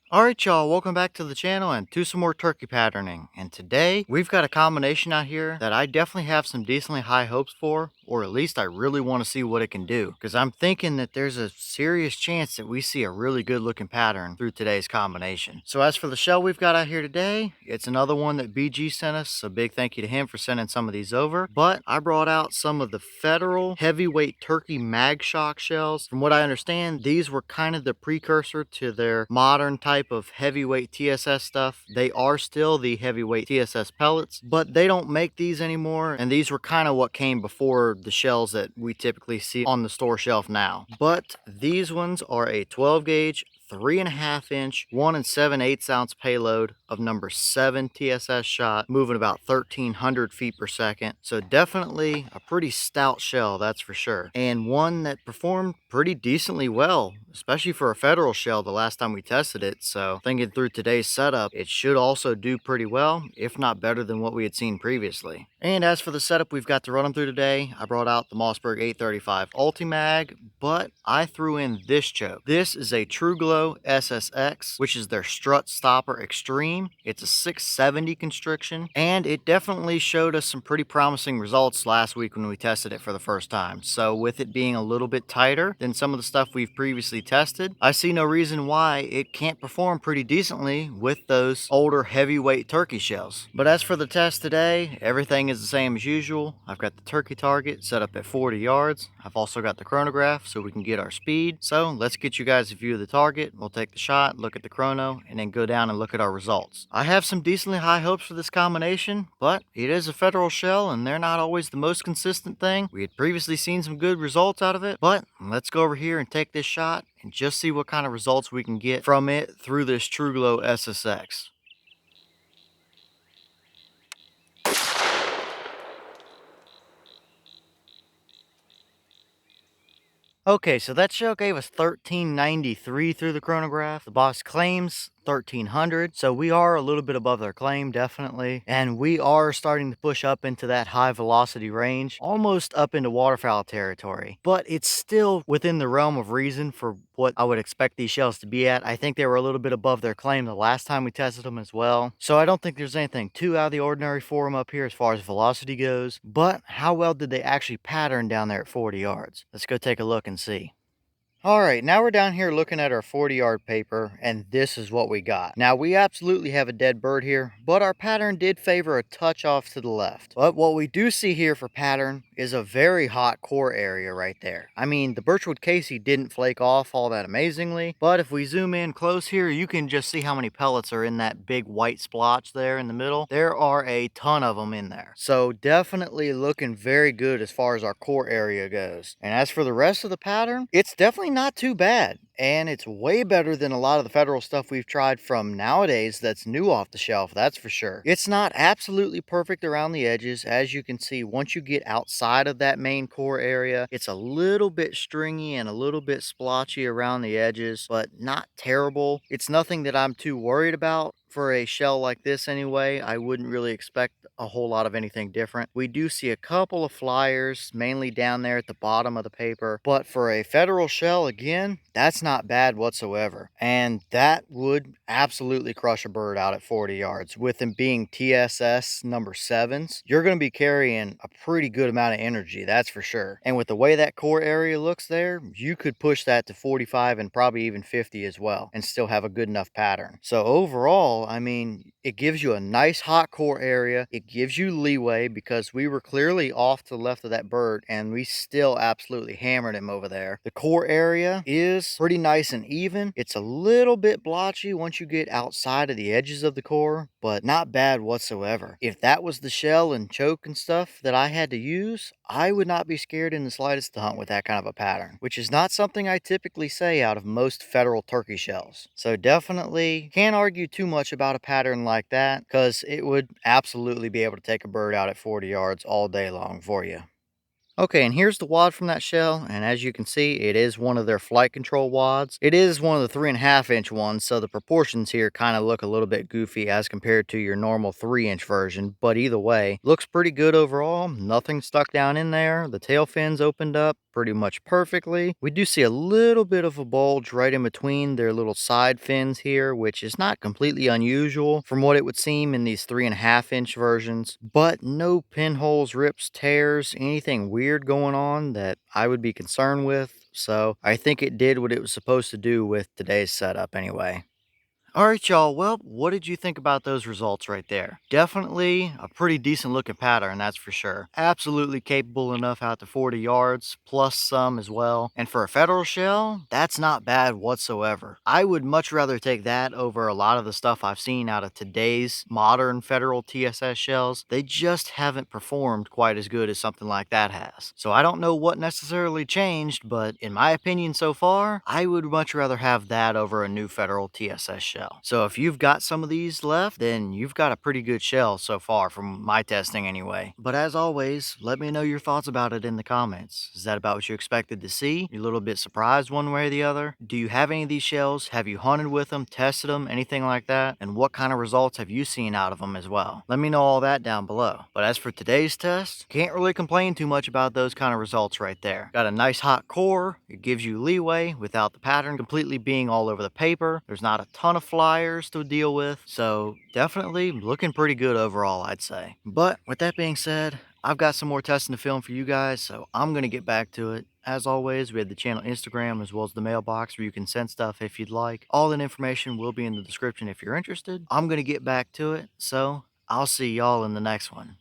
Alright y'all, welcome back to the channel and to some more turkey patterning. And today, we've got a combination out here that I definitely have some decently high hopes for, or at least I really want to see what it can do. Because I'm thinking that there's a serious chance that we see a really good looking pattern through today's combination. So as for the shell we've got out here today, it's another one that BG sent us. So big thank you to him for sending some of these over. But I brought out some of the Federal Heavyweight Turkey Mag-Shok shells. From what I understand, these were kind of the precursor to their modern type of heavyweight TSS stuff. They are still the heavyweight TSS pellets, but they don't make these anymore, and these were kind of what came before the shells that we typically see on the store shelf now. But these ones are a 12 gauge 3.5 inch 1 7/8 ounce payload of number 7 TSS shot, moving about 1,300 feet per second. So definitely a pretty stout shell, that's for sure, and one that performed pretty decently well, especially for a Federal shell the last time we tested it. So thinking through today's setup, it should also do pretty well, if not better than what we had seen previously. And as for the setup we've got to run them through today, I brought out the Mossberg 835 Ulti-Mag, but I threw in this choke. This is a Truglo SSX, which is their Strut-Stopper Xtreme. It's a 670 constriction, and it definitely showed us some pretty promising results last week when we tested it for the first time. So with it being a little bit tighter than some of the stuff we've previously tested, I see no reason why it can't perform pretty decently with those older heavyweight turkey shells. But as for the test today, everything is the same as usual. I've got the turkey target set up at 40 yards. I've also got the chronograph so we can get our speed. So let's get you guys a view of the target. We'll take the shot, look at the chrono, and then go down and look at our results. I have some decently high hopes for this combination, but it is a Federal shell and they're not always the most consistent thing. We had previously seen some good results out of it, but let's go over here and take this shot and just see what kind of results we can get from it through this Truglo SSX. Okay, so that shell gave us 1393 through the chronograph. The boss claims 1300, so we are a little bit above their claim, definitely, and we are starting to push up into that high velocity range, almost up into waterfowl territory, but it's still within the realm of reason for what I would expect these shells to be at. I think they were a little bit above their claim the last time we tested them as well, so I don't think there's anything too out of the ordinary for them up here as far as velocity goes. But how well did they actually pattern down there at 40 yards? Let's go take a look and see. All right, now we're down here looking at our 40-yard paper, and this is what we got. Now, we absolutely have a dead bird here, but our pattern did favor a touch off to the left. But what we do see here for pattern is a very hot core area right there. I mean, the Birchwood Casey didn't flake off all that amazingly, but if we zoom in close here, you can just see how many pellets are in that big white splotch there in the middle. There are a ton of them in there. So definitely looking very good as far as our core area goes. And as for the rest of the pattern, it's definitely not too bad, and it's way better than a lot of the Federal stuff we've tried from nowadays that's new off the shelf, that's for sure. It's not absolutely perfect around the edges. As you can see, once you get outside of that main core area, it's a little bit stringy and a little bit splotchy around the edges, but not terrible. It's nothing that I'm too worried about. For a shell like this anyway, I wouldn't really expect a whole lot of anything different. We do see a couple of flyers, mainly down there at the bottom of the paper, but for a Federal shell, again, that's not bad whatsoever. And that would absolutely crush a bird out at 40 yards. With them being TSS number 7s, you're going to be carrying a pretty good amount of energy, that's for sure. And with the way that core area looks there, you could push that to 45 and probably even 50 as well, and still have a good enough pattern. So overall, I mean, it gives you a nice hot core area. It gives you leeway because we were clearly off to the left of that bird and we still absolutely hammered him over there. The core area is pretty nice and even. It's a little bit blotchy once you get outside of the edges of the core, but not bad whatsoever. If that was the shell and choke and stuff that I had to use, I would not be scared in the slightest to hunt with that kind of a pattern, which is not something I typically say out of most Federal turkey shells. So definitely can't argue too much about a pattern like that, because it would absolutely be able to take a bird out at 40 yards all day long for you. Okay, and here's the wad from that shell, and as you can see, it is one of their flight control wads. It is one of the 3.5 inch ones, so the proportions here kind of look a little bit goofy as compared to your normal 3-inch version, but either way, looks pretty good overall. Nothing stuck down in there. The tail fins opened up pretty much perfectly. We do see a little bit of a bulge right in between their little side fins here, which is not completely unusual from what it would seem in these 3.5-inch versions, but no pinholes, rips, tears, anything weird going on that I would be concerned with. So I think it did what it was supposed to do with today's setup anyway. All right, y'all. Well, what did you think about those results right there? Definitely a pretty decent looking pattern, that's for sure. Absolutely capable enough out to 40 yards, plus some as well. And for a Federal shell, that's not bad whatsoever. I would much rather take that over a lot of the stuff I've seen out of today's modern Federal TSS shells. They just haven't performed quite as good as something like that has. So I don't know what necessarily changed, but in my opinion so far, I would much rather have that over a new Federal TSS shell. So if you've got some of these left, then you've got a pretty good shell so far from my testing anyway. But as always, let me know your thoughts about it in the comments. Is that about what you expected to see? You're a little bit surprised one way or the other? Do you have any of these shells? Have you hunted with them, tested them, anything like that? And what kind of results have you seen out of them as well? Let me know all that down below. But as for today's test, can't really complain too much about those kind of results right there. Got a nice hot core. It gives you leeway without the pattern completely being all over the paper. There's not a ton of flyers to deal with, so definitely looking pretty good overall, I'd say. But with that being said, I've got some more testing to film for you guys, so I'm going to get back to it. As always, we have the channel Instagram as well as the mailbox where you can send stuff if you'd like. All that information will be in the description if you're interested. I'm going to get back to it, so I'll see y'all in the next one.